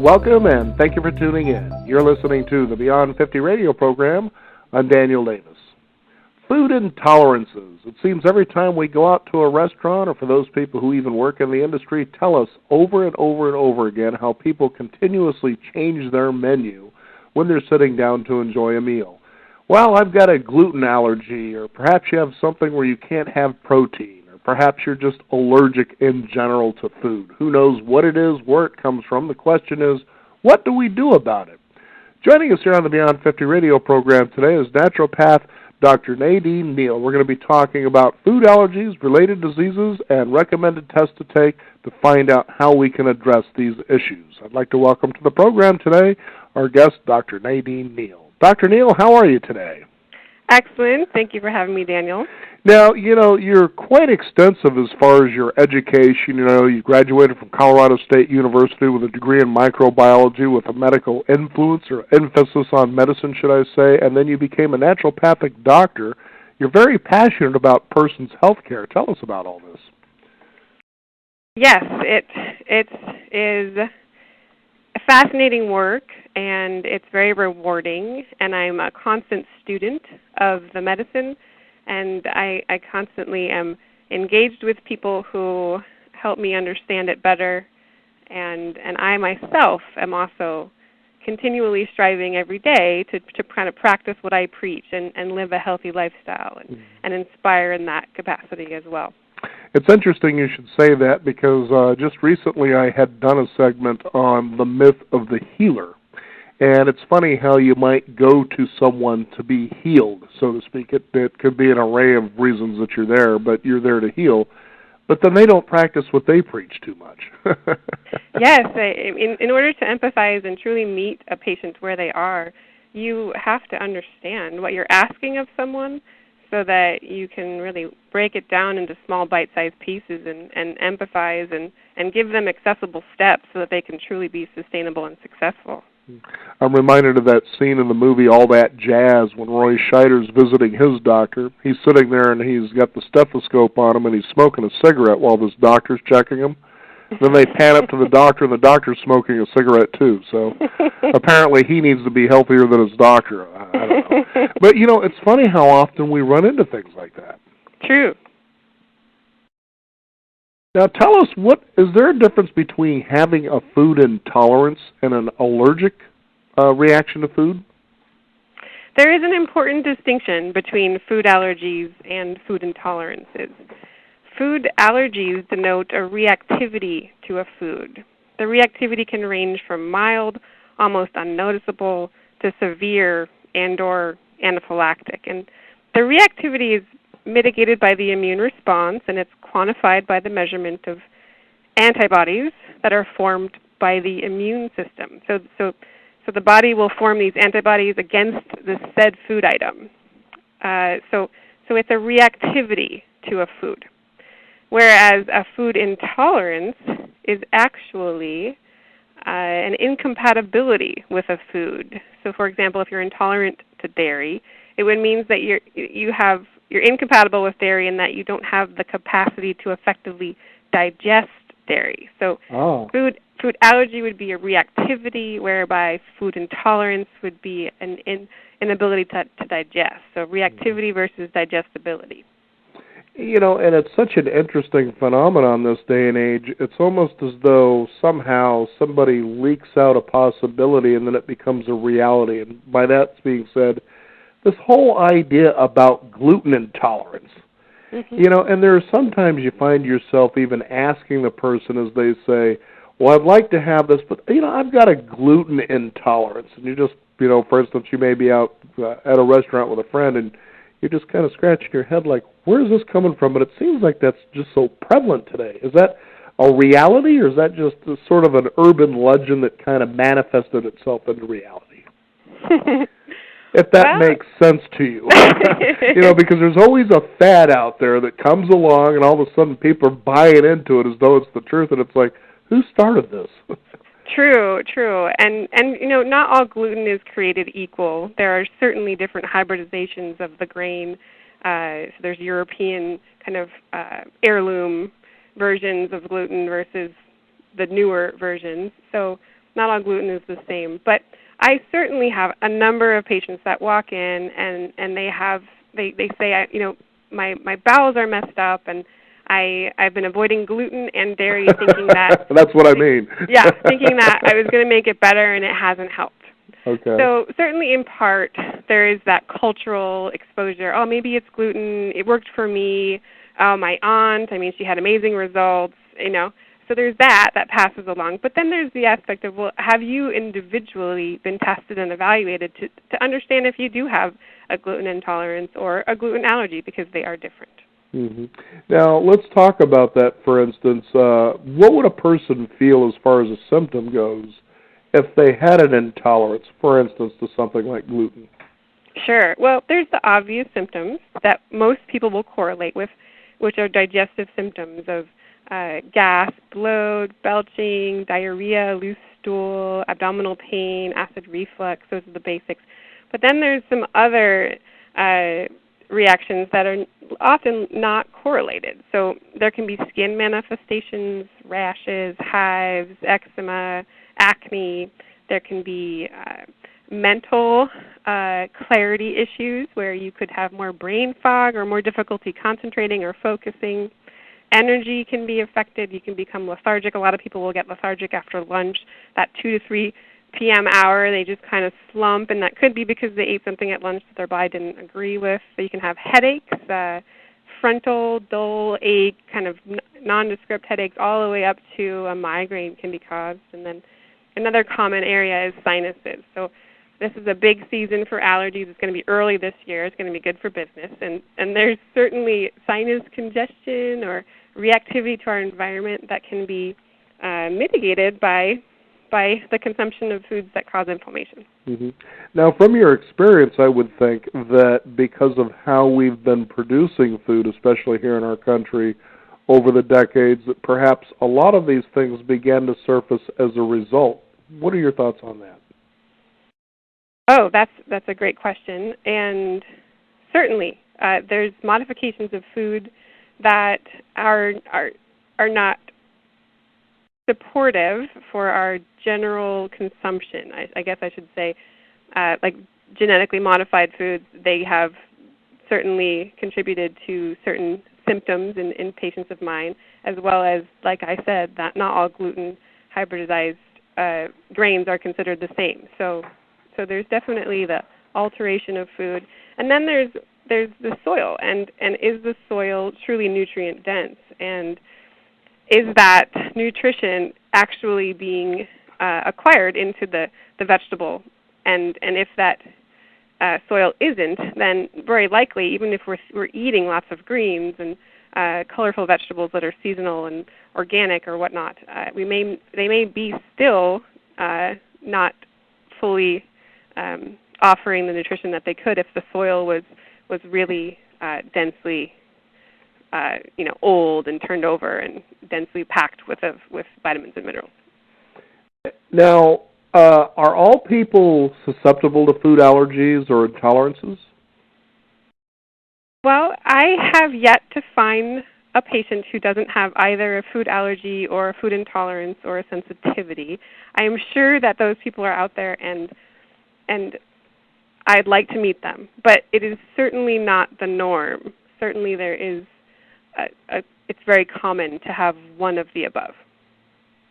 Welcome and thank you for tuning in. You're listening to the Beyond 50 radio program. I'm Daniel Davis. Food intolerances. It seems every time we go out to a restaurant, or for those people who even work in the industry, tell us over and over and over again how people continuously change their menu when they're sitting down to enjoy a meal. Well, I've got a gluten allergy, or perhaps you have something where you can't have protein, or perhaps you're just allergic in general to food. Who knows what it is, where it comes from? The question is, what do we do about it? Joining us here on the Beyond 50 radio program today is naturopath Dr. Nadine Neal. We're going to be talking about food allergies, related diseases, and recommended tests to take to find out how we can address these issues. I'd like to welcome to the program today our guest, Dr. Nadine Neal. Dr. Neal, how are you today? Excellent. Thank you for having me, Daniel. Now, you're quite extensive as far as your education. You graduated from Colorado State University with a degree in microbiology with a medical influence or emphasis on medicine, should I say, and then you became a naturopathic doctor. You're very passionate about person's health care. Tell us about all this. Yes, it is fascinating work, and it's very rewarding, and I'm a constant student of the medicine, and I constantly am engaged with people who help me understand it better, and I myself am also continually striving every day to kind of practice what I preach and live a healthy lifestyle and inspire in that capacity as well. It's interesting you should say that because just recently I had done a segment on the myth of the healer. And it's funny how you might go to someone to be healed, so to speak. It could be an array of reasons that you're there, but you're there to heal. But then they don't practice what they preach too much. Yes, in order to empathize and truly meet a patient where they are, you have to understand what you're asking of someone so that you can really break it down into small bite-sized pieces and empathize and give them accessible steps so that they can truly be sustainable and successful. I'm reminded of that scene in the movie All That Jazz when Roy Scheider's visiting his doctor. He's sitting there and he's got the stethoscope on him and he's smoking a cigarette while this doctor's checking him. Then they pan up to the doctor and the doctor's smoking a cigarette too. So apparently he needs to be healthier than his doctor. I don't know. But, it's funny how often we run into things like that. True. Now tell us, is there a difference between having a food intolerance and an allergic reaction to food? There is an important distinction between food allergies and food intolerances. Food allergies denote a reactivity to a food. The reactivity can range from mild, almost unnoticeable, to severe and/or anaphylactic. And the reactivity is mitigated by the immune response, and it's quantified by the measurement of antibodies that are formed by the immune system. So the body will form these antibodies against the said food item. So it's a reactivity to a food. Whereas a food intolerance is actually an incompatibility with a food. So, for example, if you're intolerant to dairy, it would mean that you're incompatible with dairy in that you don't have the capacity to effectively digest dairy. So, food allergy would be a reactivity, whereby food intolerance would be an inability to digest. So, reactivity versus digestibility. And it's such an interesting phenomenon this day and age. It's almost as though somehow somebody leaks out a possibility and then it becomes a reality. And by that being said, this whole idea about gluten intolerance, and there are sometimes you find yourself even asking the person as they say, well, I'd like to have this, but, I've got a gluten intolerance. And you just, for instance, you may be out at a restaurant with a friend and you're just kind of scratching your head like, where is this coming from? But it seems like that's just so prevalent today. Is that a reality, or is that just sort of an urban legend that kind of manifested itself into reality? If that makes sense to you. Because there's always a fad out there that comes along and all of a sudden people are buying into it as though it's the truth, and it's like, who started this? True. And not all gluten is created equal. There are certainly different hybridizations of the grain. So there's European kind of heirloom versions of gluten versus the newer versions. So Not all gluten is the same. But I certainly have a number of patients that walk in and they say, my bowels are messed up and I've been avoiding gluten and dairy thinking that that's what I mean. Yeah, thinking that I was going to make it better and it hasn't helped. Okay. So certainly in part there is that cultural exposure. Oh, maybe it's gluten. It worked for me. Oh, my aunt, she had amazing results, So there's that passes along. But then there's the aspect of, well, have you individually been tested and evaluated to understand if you do have a gluten intolerance or a gluten allergy, because they are different. Mm-hmm. Now, let's talk about that, for instance. What would a person feel as far as a symptom goes if they had an intolerance, for instance, to something like gluten? Sure. Well, there's the obvious symptoms that most people will correlate with, which are digestive symptoms of gas, bloat, belching, diarrhea, loose stool, abdominal pain, acid reflux. Those are the basics. But then there's some other reactions that are often not correlated. So there can be skin manifestations, rashes, hives, eczema, acne. There can be mental clarity issues where you could have more brain fog or more difficulty concentrating or focusing. Energy can be affected. You can become lethargic. A lot of people will get lethargic after lunch, that 2 to 3 p.m. hour. They just kind of slump, and that could be because they ate something at lunch that their body didn't agree with. So you can have headaches, frontal, dull ache, kind of nondescript headaches, all the way up to a migraine can be caused. And then another common area is sinuses. So this is a big season for allergies. It's going to be early this year. It's going to be good for business. And there's certainly sinus congestion or reactivity to our environment that can be mitigated by the consumption of foods that cause inflammation. Mm-hmm. Now, from your experience, I would think that because of how we've been producing food, especially here in our country, over the decades, that perhaps a lot of these things began to surface as a result. What are your thoughts on that? Oh, that's a great question. And certainly, there's modifications of food that are not supportive for our general consumption. I guess I should say, like genetically modified foods, they have certainly contributed to certain symptoms in patients of mine, as well as, like I said, that not all gluten hybridized grains are considered the same. So there's definitely the alteration of food. And then there's the soil, and is the soil truly nutrient dense? And is that nutrition actually being acquired into the vegetable? And if that soil isn't, then very likely, even if we're eating lots of greens and colorful vegetables that are seasonal and organic or whatnot, they may be still not fully offering the nutrition that they could if the soil was really densely old and turned over and densely packed with vitamins and minerals. Now, are all people susceptible to food allergies or intolerances? Well, I have yet to find a patient who doesn't have either a food allergy or a food intolerance or a sensitivity. I am sure that those people are out there, and I'd like to meet them, but it is certainly not the norm. Certainly there is it's very common to have one of the above.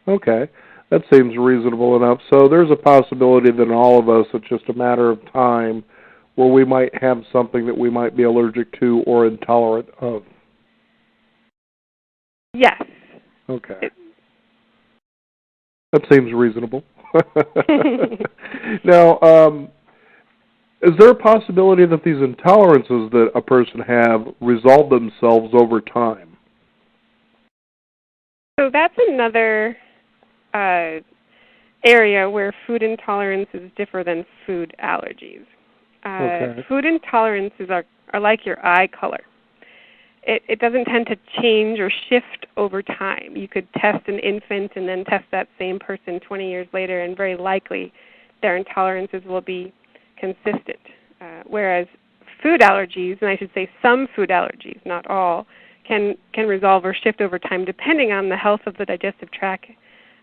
Okay. That seems reasonable enough. So there's a possibility that in all of us it's just a matter of time where we might have something that we might be allergic to or intolerant of. Yes. Okay. That seems reasonable. Now, is there a possibility that these intolerances that a person have resolve themselves over time? So that's another area where food intolerances differ than food allergies. Okay. Food intolerances are like your eye color. It doesn't tend to change or shift over time. You could test an infant and then test that same person 20 years later, and very likely their intolerances will be consistent. Whereas food allergies, and I should say some food allergies, not all, can resolve or shift over time depending on the health of the digestive tract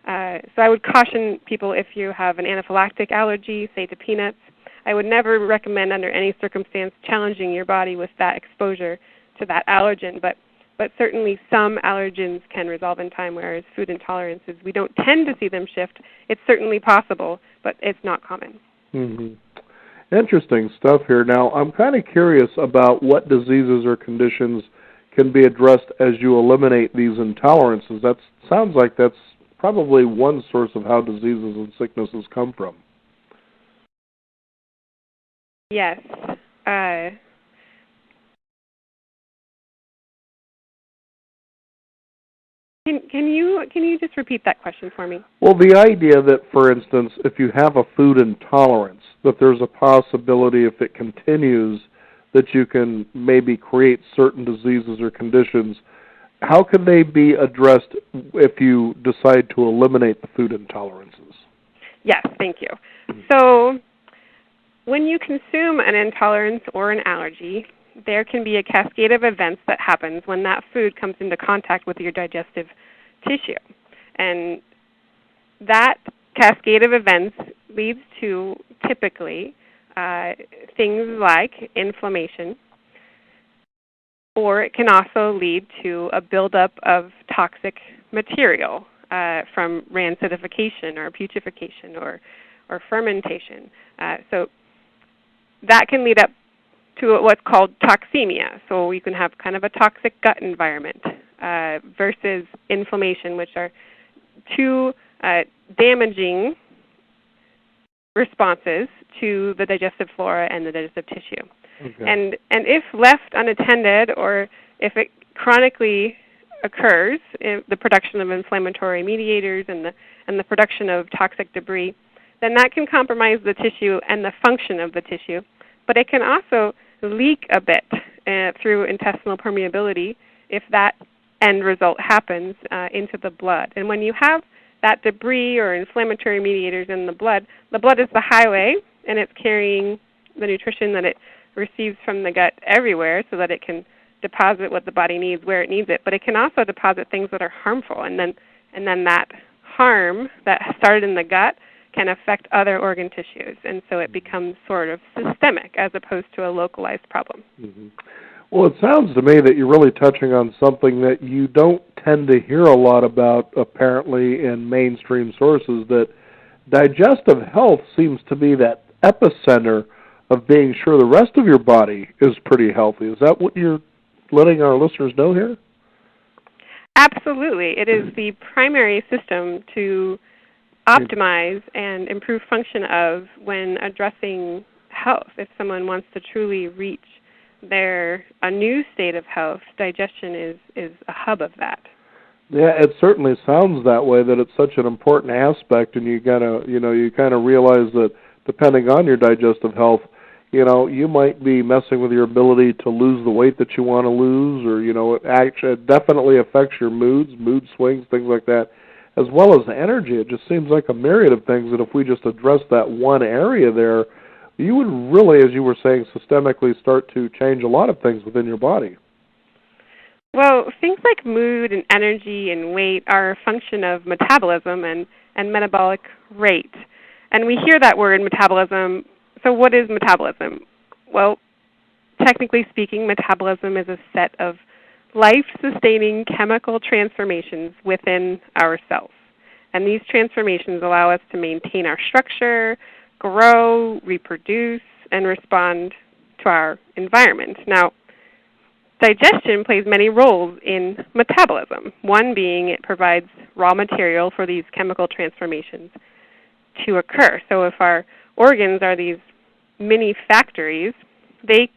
So I would caution people, if you have an anaphylactic allergy, say to peanuts, I would never recommend under any circumstance challenging your body with that exposure to that allergen. But certainly some allergens can resolve in time, whereas food intolerances, we don't tend to see them shift. It's certainly possible, but it's not common. Mm-hmm. Interesting stuff here. Now, I'm kind of curious about what diseases or conditions can be addressed as you eliminate these intolerances. That sounds like that's probably one source of how diseases and sicknesses come from. Yes. Can you just repeat that question for me? Well, the idea that, for instance, if you have a food intolerance, that there's a possibility if it continues that you can maybe create certain diseases or conditions. How can they be addressed if you decide to eliminate the food intolerances? Yes, thank you. So when you consume an intolerance or an allergy, there can be a cascade of events that happens when that food comes into contact with your digestive tissue. And that cascade of events leads to typically things like inflammation, or it can also lead to a buildup of toxic material from rancidification or putrefaction or fermentation. So that can lead up to what's called toxemia. So you can have kind of a toxic gut environment versus inflammation, which are two damaging responses to the digestive flora and the digestive tissue. Okay. And if left unattended, or if it chronically occurs, the production of inflammatory mediators and the production of toxic debris, then that can compromise the tissue and the function of the tissue. But it can also leak a bit through intestinal permeability if that end result happens into the blood. And when you have that debris or inflammatory mediators in the blood is the highway, and it's carrying the nutrition that it receives from the gut everywhere so that it can deposit what the body needs where it needs it. But it can also deposit things that are harmful, and then that harm that started in the gut can affect other organ tissues, and so it becomes sort of systemic as opposed to a localized problem. Mm-hmm. Well, it sounds to me that you're really touching on something that you don't tend to hear a lot about, apparently, in mainstream sources, that digestive health seems to be that epicenter of being sure the rest of your body is pretty healthy. Is that what you're letting our listeners know here? Absolutely. It is the primary system to optimize and improve function of when addressing health. If someone wants to truly reach a new state of health, digestion is a hub of that. Yeah, it certainly sounds that way, that it's such an important aspect, and you kind of realize that depending on your digestive health, you might be messing with your ability to lose the weight that you want to lose, or it definitely affects your mood swings, things like that, as well as the energy. It just seems like a myriad of things that if we just address that one area there, you would really, as you were saying, systemically start to change a lot of things within your body. Well, things like mood and energy and weight are a function of metabolism and metabolic rate. And we hear that word, metabolism. So what is metabolism? Well, technically speaking, metabolism is a set of life-sustaining chemical transformations within our cells. And these transformations allow us to maintain our structure, grow, reproduce, and respond to our environment. Now, digestion plays many roles in metabolism, one being it provides raw material for these chemical transformations to occur. So if our organs are these mini factories, they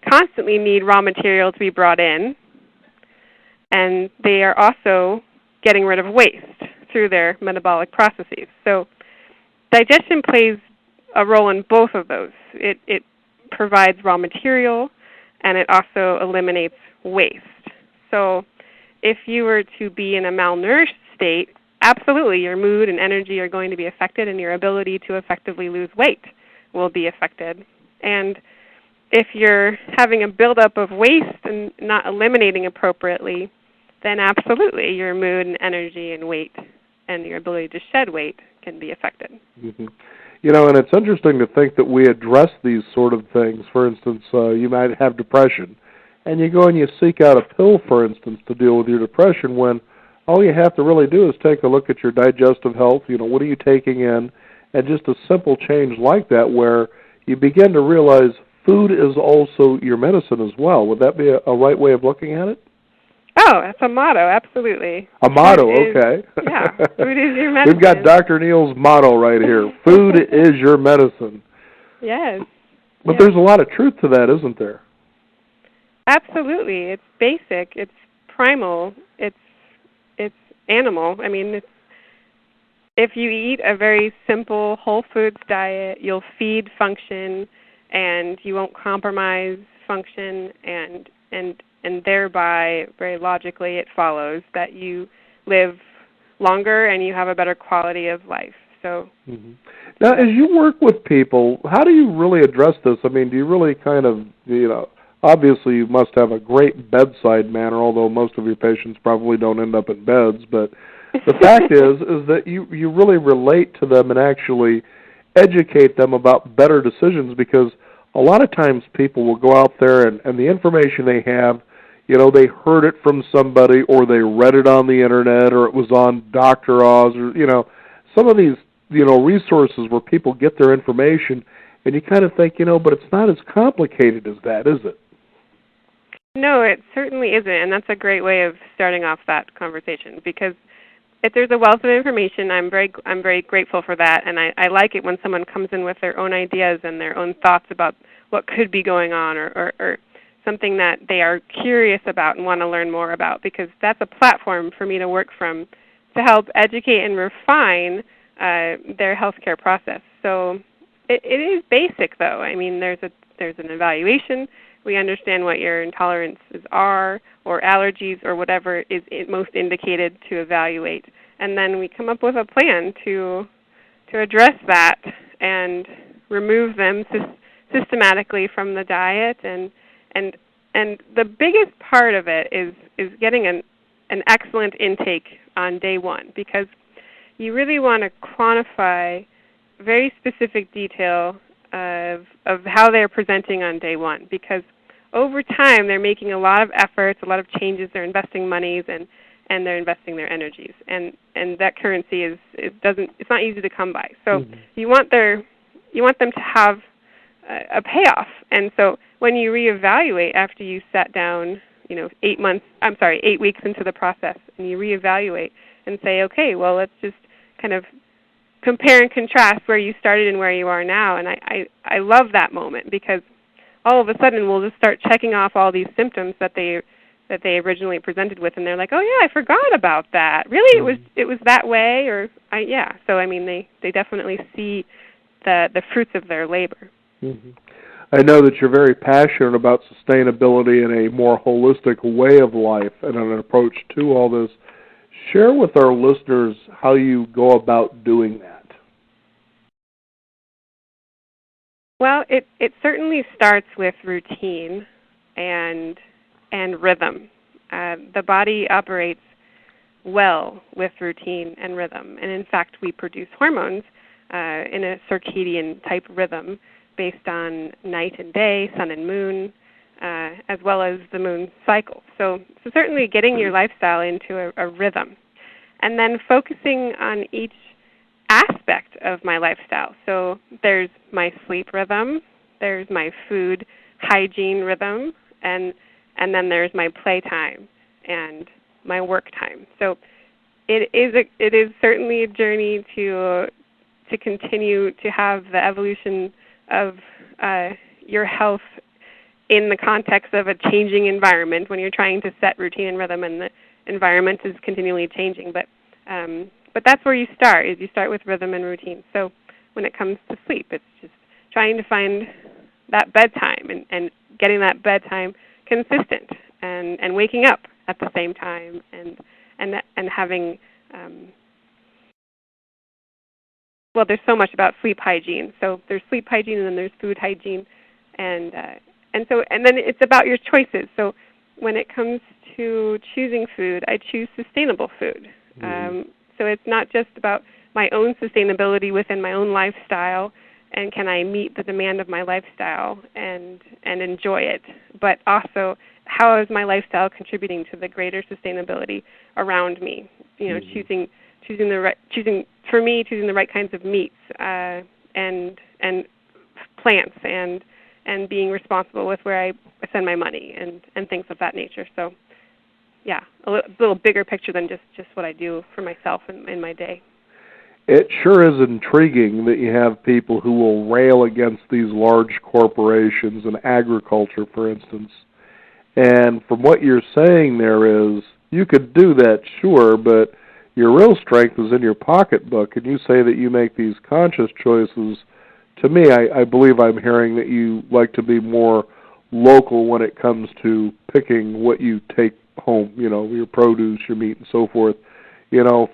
constantly need raw material to be brought in, and they are also getting rid of waste through their metabolic processes. So digestion plays a role in both of those. It provides raw material, and it also eliminates waste. So if you were to be in a malnourished state, absolutely your mood and energy are going to be affected, and your ability to effectively lose weight will be affected. And if you're having a buildup of waste and not eliminating appropriately, then absolutely your mood and energy and weight and your ability to shed weight can be affected. Mm-hmm. And it's interesting to think that we address these sort of things. For instance, you might have depression, and you go and you seek out a pill, for instance, to deal with your depression, when all you have to really do is take a look at your digestive health. What are you taking in? And just a simple change like that, where you begin to realize food is also your medicine as well. Would that be a right way of looking at it? Oh, that's a motto, absolutely. A motto, okay. Yeah, food is your medicine. We've got Dr. Neal's motto right here. Food is your medicine. Yes. But there's a lot of truth to that, isn't there? Absolutely. It's basic. It's primal. It's animal. I mean, if you eat a very simple whole foods diet, you'll feed function, and you won't compromise function, and thereby, very logically, it follows that you live longer and you have a better quality of life. So, Now, as you work with people, how do you really address this? I mean, do you really kind of, obviously you must have a great bedside manner, although most of your patients probably don't end up in beds, but the fact is that you really relate to them and actually educate them about better decisions, because a lot of times people will go out there and the information they have, they heard it from somebody, or they read it on the internet, or it was on Dr. Oz, or, some of these, resources where people get their information, and you kind of think, but it's not as complicated as that, is it? No, it certainly isn't, and that's a great way of starting off that conversation, because if there's a wealth of information, I'm very grateful for that, and I like it when someone comes in with their own ideas and their own thoughts about what could be going on, or something that they are curious about and want to learn more about, because that's a platform for me to work from to help educate and refine their healthcare process. So it is basic, though. I mean, there's an evaluation. We understand what your intolerances are, or allergies, or whatever is most indicated to evaluate, and then we come up with a plan to address that and remove them systematically from the diet. And the biggest part of it is getting an excellent intake on day one, because you really want to quantify very specific detail of how they're presenting on day one, because over time they're making a lot of efforts, a lot of changes. They're investing monies and they're investing their energies, and that currency it's not easy to come by. So you want them to have a payoff, and so when you reevaluate after you sat down, 8 weeks into the process, and you reevaluate and say, okay, well, let's just kind of compare and contrast where you started and where you are now. And I love that moment, because all of a sudden we'll just start checking off all these symptoms that they originally presented with, and they're like, oh yeah, I forgot about that. Really, it was that way, yeah. So I mean, they definitely see the fruits of their labor. Mm-hmm. I know that you're very passionate about sustainability and a more holistic way of life and an approach to all this. Share with our listeners how you go about doing that. Well, it certainly starts with routine and rhythm. The body operates well with routine and rhythm, and in fact, we produce hormones in a circadian type rhythm based on night and day, sun and moon, as well as the moon cycle. So certainly getting your lifestyle into a rhythm, and then focusing on each aspect of my lifestyle. So there's my sleep rhythm, there's my food hygiene rhythm, and then there's my playtime and my work time. So it is certainly a journey to continue to have the evolution of your health in the context of a changing environment when you're trying to set routine and rhythm, and the environment is continually changing. But that's where you start, is you start with rhythm and routine. So when it comes to sleep, it's just trying to find that bedtime and getting that bedtime consistent, and waking up at the same time, and having well, there's so much about sleep hygiene. So there's sleep hygiene, and then there's food hygiene, and then it's about your choices. So when it comes to choosing food, I choose sustainable food. So it's not just about my own sustainability within my own lifestyle, and can I meet the demand of my lifestyle and enjoy it, but also how is my lifestyle contributing to the greater sustainability around me? Choosing the right kinds of meats and plants and being responsible with where I spend my money and things of that nature. So, yeah, a little bigger picture than just what I do for myself in my day. It sure is intriguing that you have people who will rail against these large corporations and agriculture, for instance. And from what you're saying there is, you could do that, sure, but your real strength is in your pocketbook, and you say that you make these conscious choices. To me, I believe I'm hearing that you like to be more local when it comes to picking what you take home, your produce, your meat, and so forth,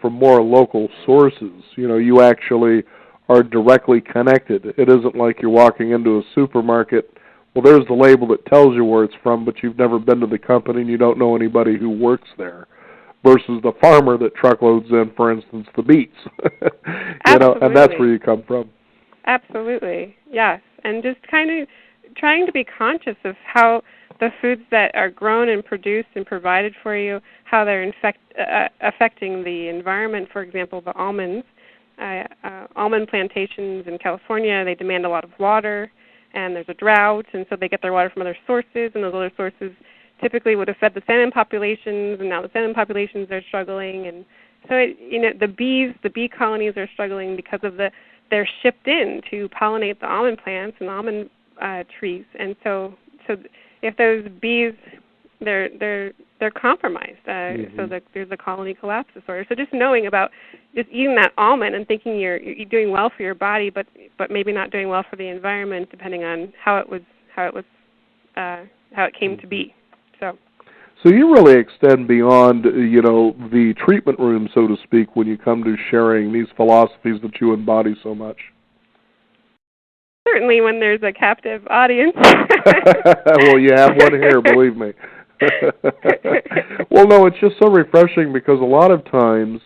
from more local sources. You actually are directly connected. It isn't like you're walking into a supermarket. Well, there's the label that tells you where it's from, but you've never been to the company and you don't know anybody who works there, versus the farmer that truckloads in, for instance, the beets. And that's where you come from. Absolutely, yes. And just kind of trying to be conscious of how the foods that are grown and produced and provided for you, how they're affecting the environment. For example, the almonds. Almond plantations in California, they demand a lot of water, and there's a drought, and so they get their water from other sources, and those other sources typically would have fed the salmon populations, and now the salmon populations are struggling. And so, the bee colonies are struggling because of they're shipped in to pollinate the almond plants and almond trees, and so if those bees, they're compromised. So there's a colony collapse disorder. So just knowing about just eating that almond and thinking you're doing well for your body, but maybe not doing well for the environment, depending on how it came to be. So you really extend beyond, the treatment room, so to speak, when you come to sharing these philosophies that you embody so much. Certainly when there's a captive audience. Well, you have one here, believe me. Well, no, it's just so refreshing because a lot of times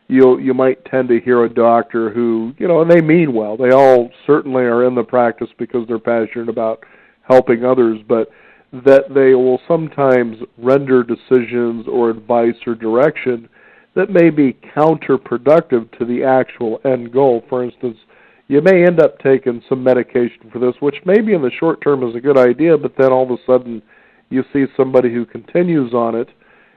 you might tend to hear a doctor who, and they mean well. They all certainly are in the practice because they're passionate about helping others, but that they will sometimes render decisions or advice or direction that may be counterproductive to the actual end goal. For instance, you may end up taking some medication for this, which maybe in the short term is a good idea, but then all of a sudden you see somebody who continues on it,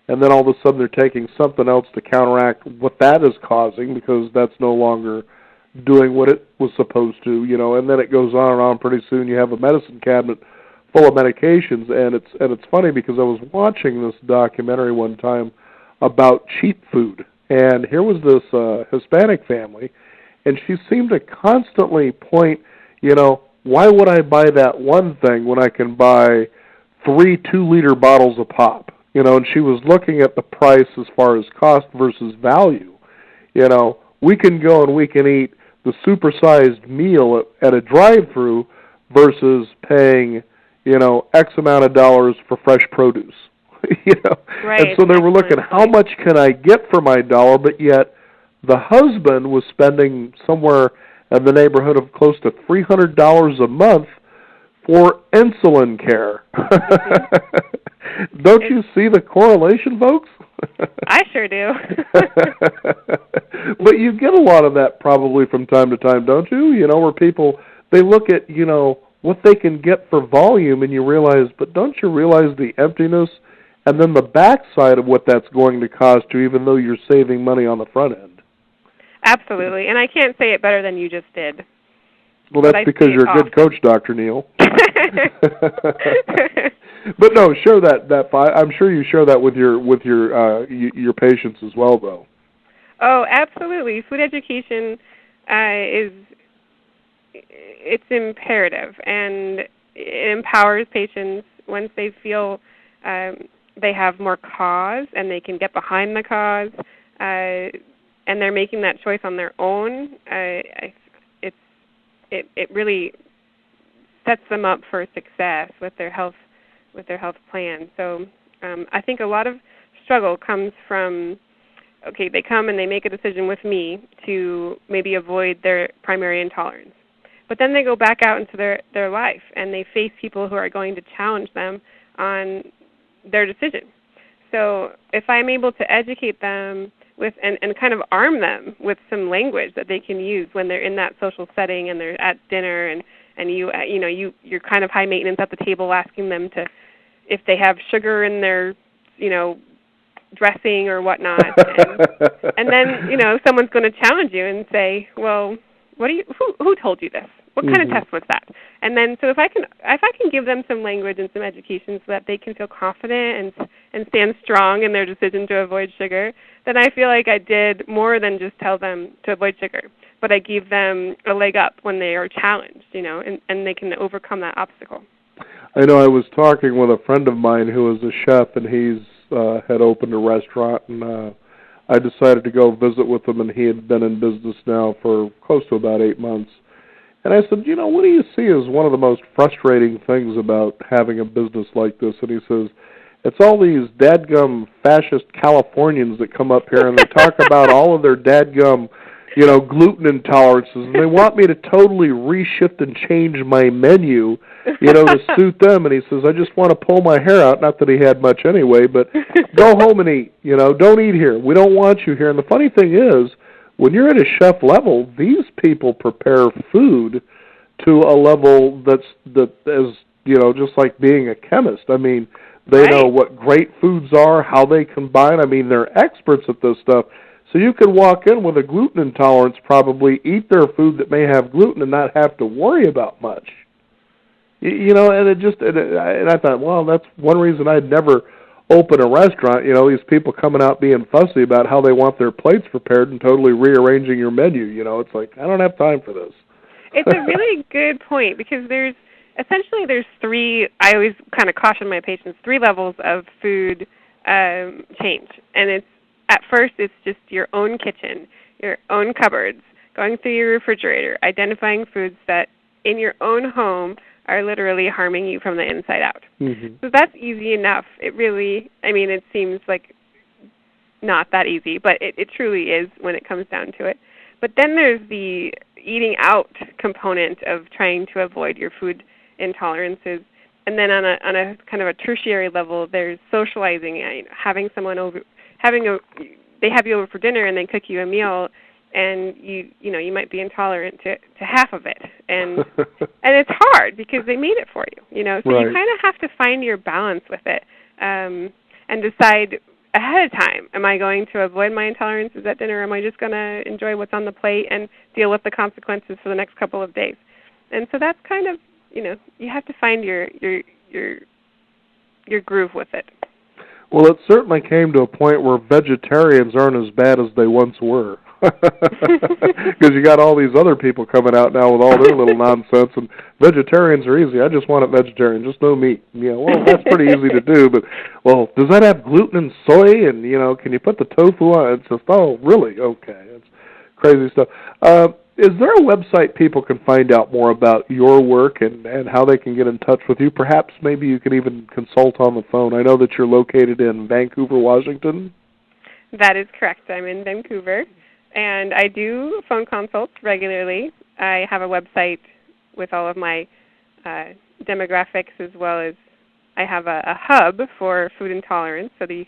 and then all of a sudden they're taking something else to counteract what that is causing because that's no longer doing what it was supposed to, and then it goes on and on. Pretty soon you have a medicine cabinet full of medications, and it's funny because I was watching this documentary one time about cheap food, and here was this Hispanic family, and she seemed to constantly point, why would I buy that one thing when I can buy 3 2-liter bottles of pop? And she was looking at the price as far as cost versus value. We can go and we can eat the supersized meal at a drive-through versus paying, X amount of dollars for fresh produce. Right. And so they were looking, how much can I get for my dollar, but yet the husband was spending somewhere in the neighborhood of close to $300 a month for insulin care. Don't you see the correlation, folks? I sure do. But you get a lot of that probably from time to time, don't you? Where people, they look at, what they can get for volume, and you realize, but don't you realize the emptiness and then the backside of what that's going to cost you, even though you're saving money on the front end? Absolutely, and I can't say it better than you just did. Well, that's because you're a good coach, Dr. Neal. But no, share that. I'm sure you share that with your patients as well, though. Oh, absolutely. Food education it's imperative, and it empowers patients once they feel they have more cause and they can get behind the cause, and they're making that choice on their own. It really sets them up for success with their health plan. So I think a lot of struggle comes from okay, they come and they make a decision with me to maybe avoid their primary intolerance. But then they go back out into their life and they face people who are going to challenge them on their decision. So if I'm able to educate them with and kind of arm them with some language that they can use when they're in that social setting and they're at dinner and you're kind of high maintenance at the table asking them to if they have sugar in their dressing or whatnot, and then someone's going to challenge you and say, well, who told you this? What kind of test was that? And then so if I can give them some language and some education so that they can feel confident and stand strong in their decision to avoid sugar, then I feel like I did more than just tell them to avoid sugar, but I gave them a leg up when they are challenged, and they can overcome that obstacle. I know I was talking with a friend of mine who is a chef, and he's had opened a restaurant, and I decided to go visit with him, and he had been in business now for close to about 8 months. And I said, what do you see as one of the most frustrating things about having a business like this? And he says, it's all these dadgum fascist Californians that come up here and they talk about all of their dadgum, gluten intolerances, and they want me to totally reshift and change my menu, to suit them. And he says, I just want to pull my hair out. Not that he had much anyway, but go home and eat. Don't eat here. We don't want you here. And the funny thing is, when you're at a chef level, these people prepare food to a level that is, just like being a chemist. I mean, they know what great foods are, how they combine. I mean, they're experts at this stuff. So you could walk in with a gluten intolerance, probably eat their food that may have gluten and not have to worry about much. And I thought, well, that's one reason I'd never open a restaurant, these people coming out being fussy about how they want their plates prepared and totally rearranging your menu. It's like, I don't have time for this. It's a really good point because there's three, I always kind of caution my patients, 3 levels of food change. And at first it's just your own kitchen, your own cupboards, going through your refrigerator, identifying foods that in your own home are literally harming you from the inside out. Mm-hmm. So that's easy enough. It seems like not that easy, but it truly is when it comes down to it. But then there's the eating out component of trying to avoid your food intolerances. And then on a kind of a tertiary level, there's socializing, having someone over, they have you over for dinner and they cook you a meal, and you might be intolerant to half of it, and and it's hard because they made it for you, So you kind of have to find your balance with it, and decide ahead of time: am I going to avoid my intolerances at dinner, or am I just going to enjoy what's on the plate and deal with the consequences for the next couple of days? And so that's kind of you have to find your groove with it. Well, it certainly came to a point where vegetarians aren't as bad as they once were. Because you got all these other people coming out now with all their little nonsense, and vegetarians are easy. I just want it vegetarian, just no meat. Well, that's pretty easy to do, but, well, does that have gluten and soy, and, can you put the tofu on it? It's just, oh, really? Okay. It's crazy stuff. Is there a website people can find out more about your work and how they can get in touch with you? Perhaps maybe you can even consult on the phone. I know that you're located in Vancouver, Washington. That is correct. I'm in Vancouver. And I do phone consults regularly. I have a website with all of my demographics, as well as I have a hub for food intolerance so that you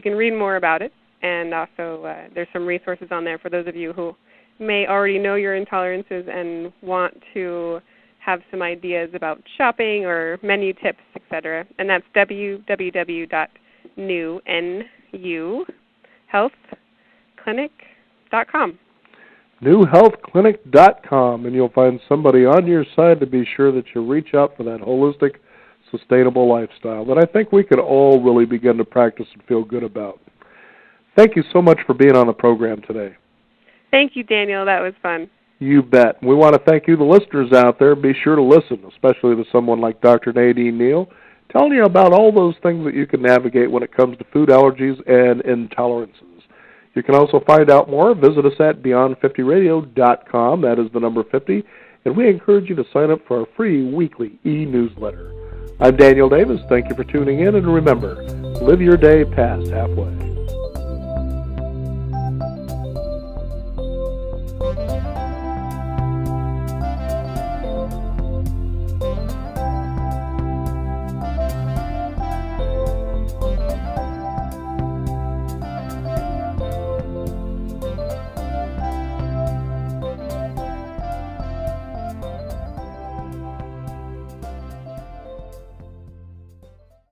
can read more about it. And also there's some resources on there for those of you who may already know your intolerances and want to have some ideas about shopping or menu tips, etc. And that's newhealthclinic.com. newhealthclinic.com, and you'll find somebody on your side to be sure that you reach out for that holistic, sustainable lifestyle that I think we could all really begin to practice and feel good about. Thank you so much for being on the program today. Thank you, Daniel. That was fun. You bet. We want to thank you, the listeners out there. Be sure to listen, especially to someone like Dr. Nadine Neal, telling you about all those things that you can navigate when it comes to food allergies and intolerances. You can also find out more. Visit us at beyond50radio.com. That is the number 50. And we encourage you to sign up for our free weekly e-newsletter. I'm Daniel Davis. Thank you for tuning in. And remember, live your day past halfway.